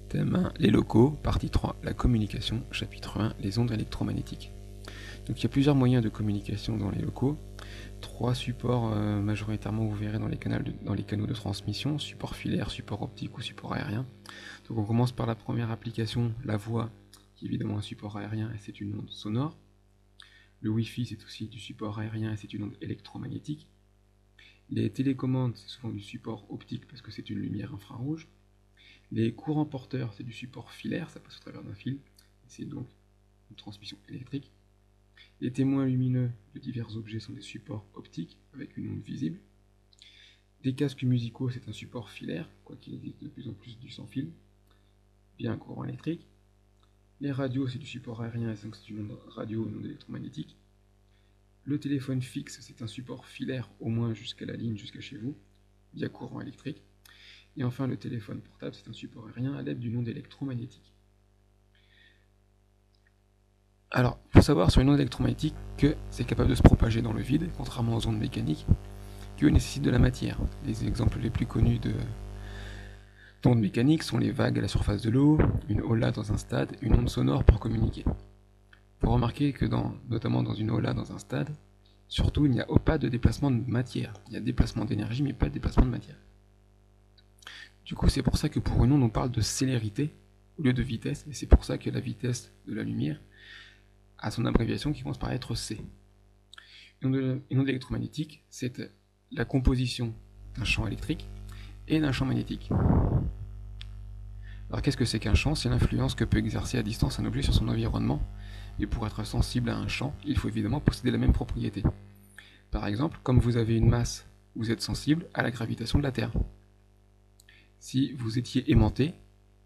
Thème 1, les locaux. Partie 3, la communication. Chapitre 1, les ondes électromagnétiques. Donc il y a plusieurs moyens de communication dans les locaux. Trois supports majoritairement vous verrez dans les canaux de transmission, support filaire, support optique ou support aérien. Donc on commence par la première application, la voix, qui est évidemment un support aérien et c'est une onde sonore. Le Wi-Fi c'est aussi du support aérien et c'est une onde électromagnétique. Les télécommandes c'est souvent du support optique parce que c'est une lumière infrarouge. Les courants porteurs c'est du support filaire, ça passe au travers d'un fil, c'est donc une transmission électrique. Les témoins lumineux de divers objets sont des supports optiques avec une onde visible. Des casques musicaux, c'est un support filaire, quoiqu'il existe de plus en plus du sans fil, via un courant électrique. Les radios, c'est du support aérien, et donc c'est une onde radio, une onde électromagnétique. Le téléphone fixe, c'est un support filaire, au moins jusqu'à la ligne, jusqu'à chez vous, via courant électrique. Et enfin, le téléphone portable, c'est un support aérien à l'aide d'une onde électromagnétique. Alors, il faut savoir sur une onde électromagnétique que c'est capable de se propager dans le vide, contrairement aux ondes mécaniques, qui nécessitent de la matière. Les exemples les plus connus d'ondes mécaniques sont les vagues à la surface de l'eau, une hola dans un stade, une onde sonore pour communiquer. Il faut remarquer que notamment dans une hola dans un stade, surtout il n'y a pas de déplacement de matière. Il y a déplacement d'énergie mais pas de déplacement de matière. Du coup c'est pour ça que pour une onde on parle de célérité au lieu de vitesse, et c'est pour ça que la vitesse de la lumière a son abréviation qui commence par lettre C. Une onde électromagnétique, c'est la composition d'un champ électrique et d'un champ magnétique. Alors qu'est-ce que c'est qu'un champ? C'est l'influence que peut exercer à distance un objet sur son environnement, et pour être sensible à un champ, il faut évidemment posséder la même propriété. Par exemple, comme vous avez une masse, vous êtes sensible à la gravitation de la Terre. Si vous étiez aimanté,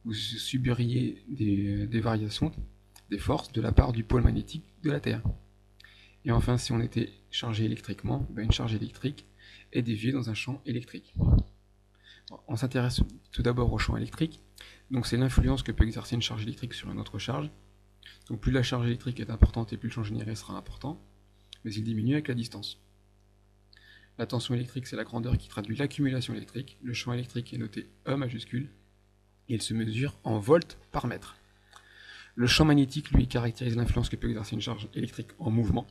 vous subiriez des variations, des forces de la part du pôle magnétique de la Terre. Et enfin, si on était chargé électriquement, une charge électrique est déviée dans un champ électrique. On s'intéresse tout d'abord au champ électrique. Donc c'est l'influence que peut exercer une charge électrique sur une autre charge. Donc plus la charge électrique est importante et plus le champ généré sera important, mais il diminue avec la distance. La tension électrique, c'est la grandeur qui traduit l'accumulation électrique. Le champ électrique est noté E majuscule et il se mesure en volts par mètre. Le champ magnétique, lui, caractérise l'influence que peut exercer une charge électrique en mouvement,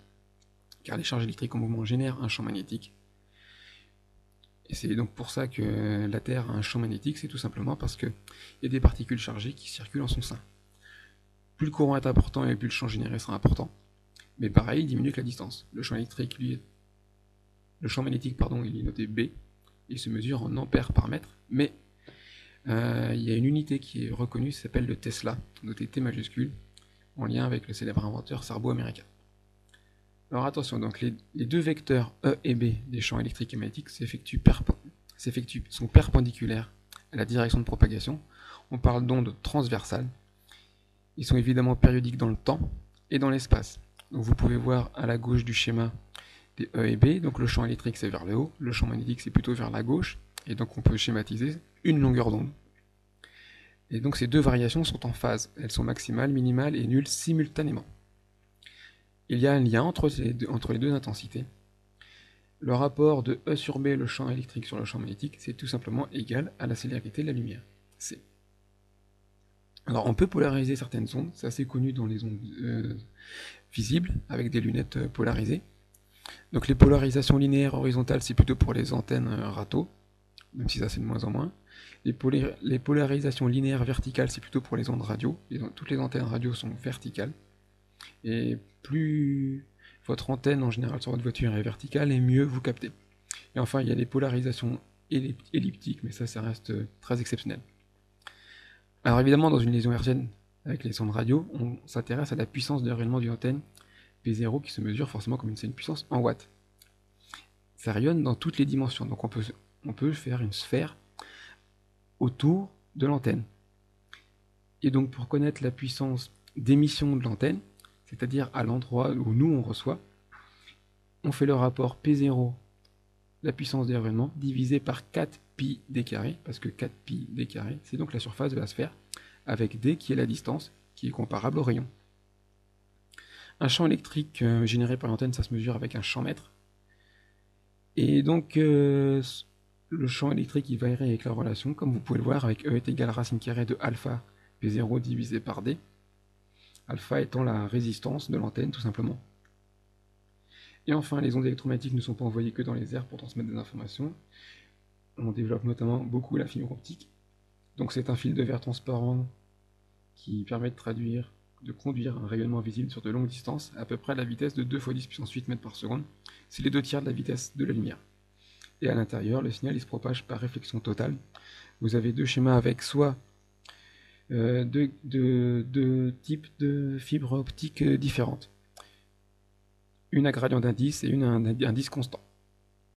car les charges électriques en mouvement génèrent un champ magnétique. Et c'est donc pour ça que la Terre a un champ magnétique, c'est tout simplement parce qu'il y a des particules chargées qui circulent en son sein. Plus le courant est important et plus le champ généré sera important. Mais pareil, il diminue avec la distance. Le champ magnétique, il est noté B, il se mesure en ampères par mètre, mais il y a une unité qui est reconnue, qui s'appelle le Tesla, noté T majuscule, en lien avec le célèbre inventeur serbo-américain. Alors attention, donc les deux vecteurs E et B des champs électriques et magnétiques sont perpendiculaires à la direction de propagation. On parle d'ondes transversales. Ils sont évidemment périodiques dans le temps et dans l'espace. Donc vous pouvez voir à la gauche du schéma des E et B, donc le champ électrique c'est vers le haut, le champ magnétique c'est plutôt vers la gauche, et donc on peut schématiser une longueur d'onde. Et donc ces deux variations sont en phase, elles sont maximales, minimales et nulles simultanément. Il y a un lien entre les deux intensités. Le rapport de E sur B, le champ électrique sur le champ magnétique, c'est tout simplement égal à la célérité de la lumière, C. Alors on peut polariser certaines ondes, c'est assez connu dans les ondes visibles, avec des lunettes polarisées. Donc les polarisations linéaires horizontales, c'est plutôt pour les antennes râteaux, même si ça c'est de moins en moins. Les polarisations linéaires verticales, c'est plutôt pour les ondes radio. Toutes les antennes radio sont verticales. Et plus votre antenne en général sur votre voiture est verticale, et mieux vous captez. Et enfin, il y a les polarisations elliptiques, mais ça reste très exceptionnel. Alors évidemment, dans une lésion hertzienne avec les ondes radio, on s'intéresse à la puissance de rayonnement d'une antenne P0 qui se mesure forcément comme une puissance en watts. Ça rayonne dans toutes les dimensions, donc on peut faire une sphère autour de l'antenne. Et donc pour connaître la puissance d'émission de l'antenne, c'est-à-dire à l'endroit où nous on reçoit, on fait le rapport P0, la puissance de rayonnement, divisé par 4pi d carré, parce que 4pi d carré, c'est donc la surface de la sphère, avec d qui est la distance, qui est comparable au rayon. Un champ électrique généré par l'antenne, ça se mesure avec un champ mètre. Et donc le champ électrique il varie avec la relation, comme vous pouvez le voir, avec E est égal à racine carrée de alpha P0 divisé par D, alpha étant la résistance de l'antenne tout simplement. Et enfin, les ondes électromagnétiques ne sont pas envoyées que dans les airs pour transmettre des informations. On développe notamment beaucoup la fibre optique. Donc c'est un fil de verre transparent qui permet de conduire un rayonnement visible sur de longues distances à peu près à la vitesse de 2 × 10 puissance 8 mètres par seconde. C'est les 2/3 de la vitesse de la lumière. Et à l'intérieur, le signal il se propage par réflexion totale. Vous avez deux schémas avec soit deux types de fibres optiques différentes. Une à gradient d'indice et une à indice constant.